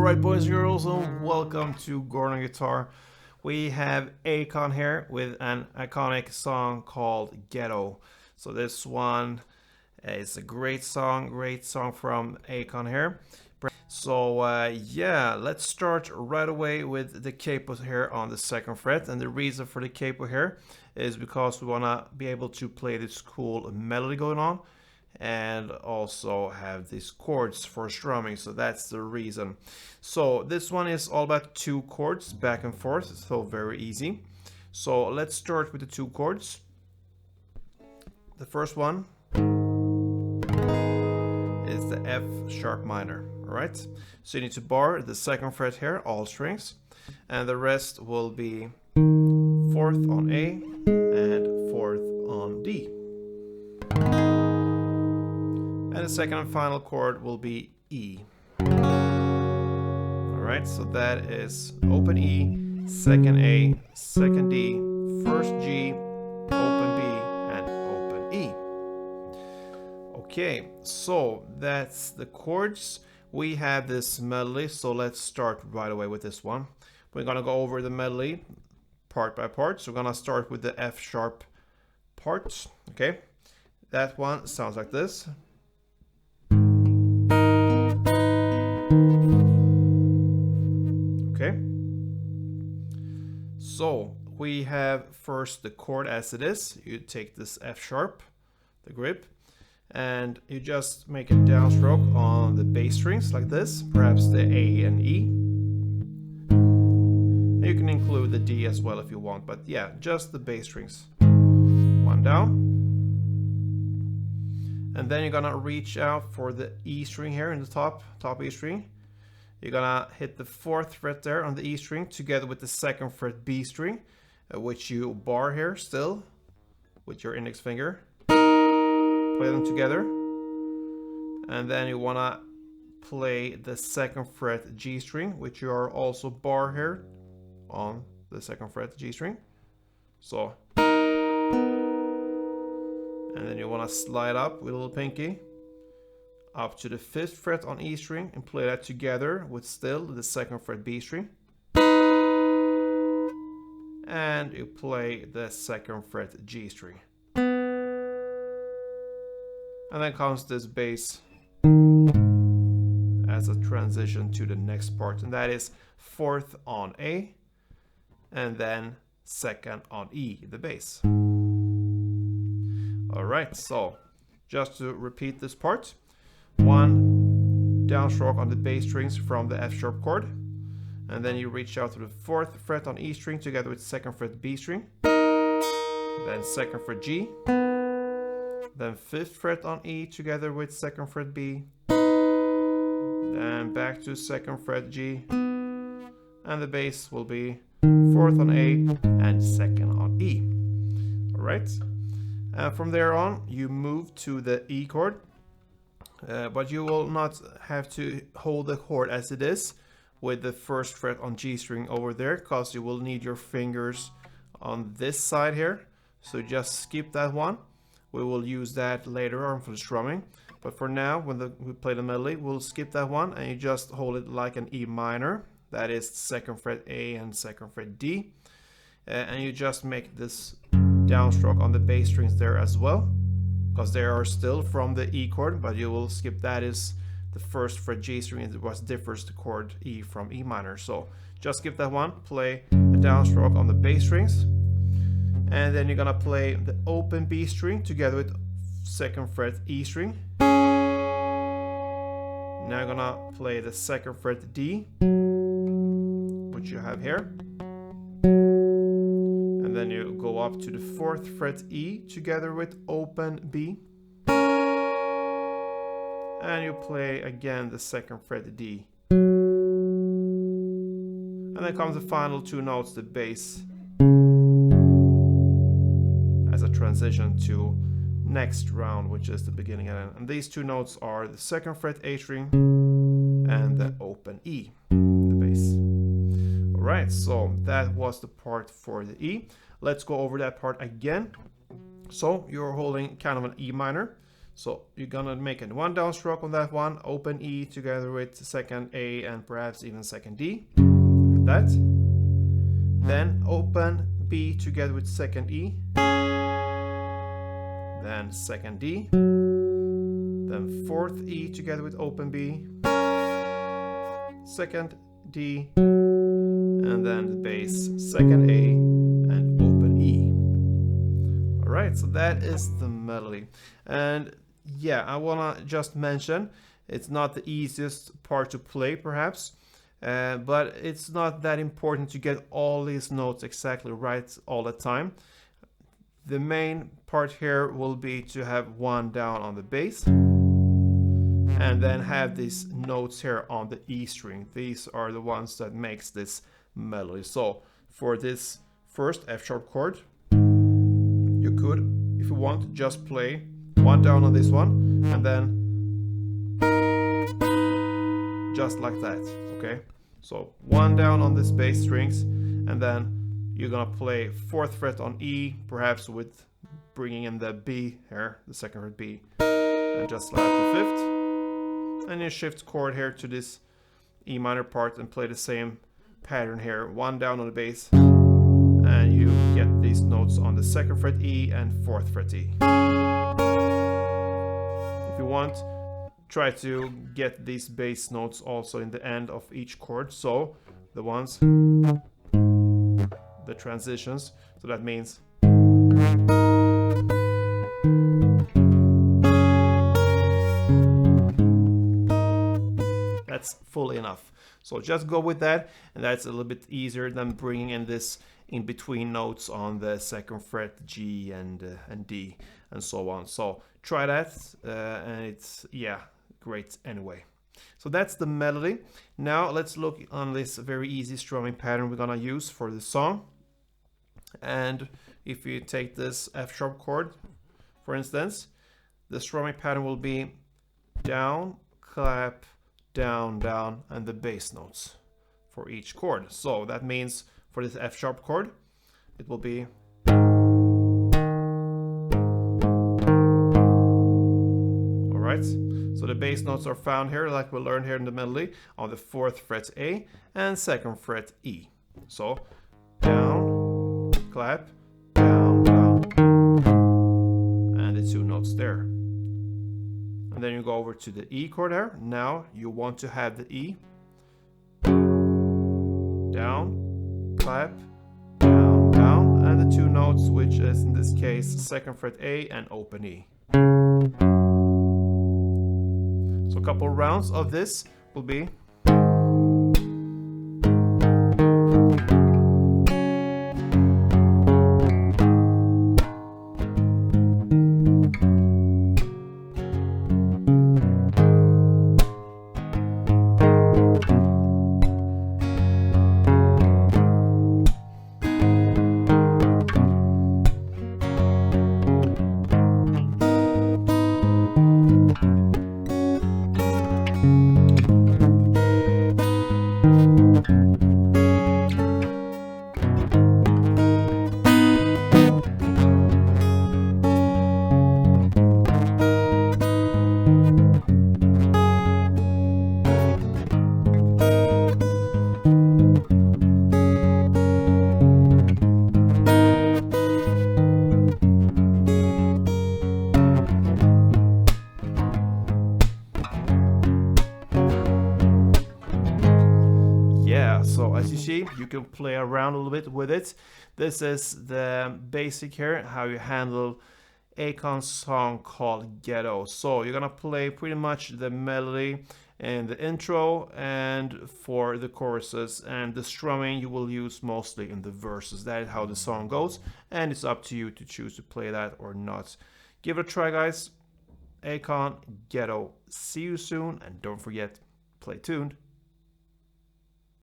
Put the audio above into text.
Alright, boys and girls, and welcome to Gordon Guitar. We have Akon here with an iconic song called Ghetto. So this one is a great song from Akon here. So yeah, let's start right away with the capo here on the second fret. And the reason for the capo here is because we want to be able to play this cool melody going on and also have these chords for strumming. So that's the reason. So this one is all about two chords back and forth, so very easy. So let's start with the two chords. The first one is the F sharp minor. All right, so you need to bar the second fret here, all strings, and the rest will be fourth on A and fourth on D. And the second and final chord will be E. Alright, so that is open E, second A, second D, first G, open B, and open E. Okay, so that's the chords. We have this melody, so let's start right away with this one. We're gonna go over the melody part by part. So we're gonna start with the F sharp part. Okay, that one sounds like this. Okay, so we have first the chord as it is. You take this F sharp, the grip, and you just make a downstroke on the bass strings like this, perhaps the A and E. And you can include the D as well if you want, but yeah, just the bass strings. One down. And then you're gonna reach out for the E string here in the top E string. You're gonna hit the fourth fret there on the E string together with the second fret B string, which you bar here still with your index finger. Play them together. And then you wanna play the second fret G string, which you are also bar here on the second fret G string. So, and then you want to slide up with a little pinky up to the fifth fret on E string and play that together with still the second fret B string. And you play the second fret G string. And then comes this bass as a transition to the next part, and that is fourth on A and then second on E, the bass. Alright, so just to repeat this part, one downstroke on the bass strings from the F sharp chord, and then you reach out to the fourth fret on E string together with second fret B string, then second fret G, then fifth fret on E together with second fret B, then back to second fret G, and the bass will be fourth on A and second on E. Alright. From there on, you move to the E chord, but you will not have to hold the chord as it is with the first fret on G string over there, because you will need your fingers on this side here. So just skip that one. We will use that later on for the strumming. But for now, when we play the melody, we'll skip that one and you just hold it like an E minor. That is second fret A and second fret D. And you just make this downstroke on the bass strings there as well, because they are still from the E chord, but you will skip that is the first fret G string, and what differs the chord E from E minor. So just skip that one, play a downstroke on the bass strings, and then you're gonna play the open B string together with second fret E string. Now you're gonna play the second fret D, which you have here. Then you go up to the fourth fret E together with open B, and you play again the second fret D, and then comes the final two notes, the bass, as a transition to next round, which is the beginning and end. And these two notes are the second fret A string and the open E, the bass. Alright, so that was the part for the E. Let's go over that part again. So you're holding kind of an E minor. So you're gonna make a one downstroke on that one, open E together with second A and perhaps even second D, like that. Then open B together with second E, then second D, then fourth E together with open B, second D, and then the bass, second A and open E. Alright, so that is the melody. And yeah, I wanna just mention, it's not the easiest part to play perhaps, but it's not that important to get all these notes exactly right all the time. The main part here will be to have one down on the bass and then have these notes here on the E string. These are the ones that makes this melody. So for this first F sharp chord, you could, if you want, just play one down on this one and then just like that, okay? So one down on this bass strings and then you're gonna play 4th fret on E, perhaps with bringing in the B here, the 2nd fret B, and just slap the 5th. And you shift chord here to this E minor part and play the same pattern here, one down on the bass, and you get these notes on the 2nd fret E and 4th fret E. If you want, try to get these bass notes also in the end of each chord, so the ones, the transitions, so that means that's full enough. So just go with that, and that's a little bit easier than bringing in this in between notes on the 2nd fret G and D and so on. So try that, and it's, yeah, great anyway. So that's the melody. Now let's look on this very easy strumming pattern we're gonna use for the song. And if you take this F sharp chord, for instance, the strumming pattern will be down, clap, down, down, and the bass notes for each chord. So that means for this F sharp chord, it will be alright. So the bass notes are found here, like we learned here in the melody, on the 4th fret A and 2nd fret E. So down, clap, down, down, and the 2 notes there. And then you go over to the E chord here. Now you want to have the E down, clap, down, down, and the 2 notes, which is in this case 2nd fret A and open E. So a couple rounds of this will be so as you see, you can play around a little bit with it. This is the basic here, how you handle Akon's song called Ghetto. So you're gonna play pretty much the melody in the intro and for the choruses, and the strumming you will use mostly in the verses. That is how the song goes, and it's up to you to choose to play that or not. Give it a try, guys. Akon, Ghetto. See you soon, and don't forget, play tuned.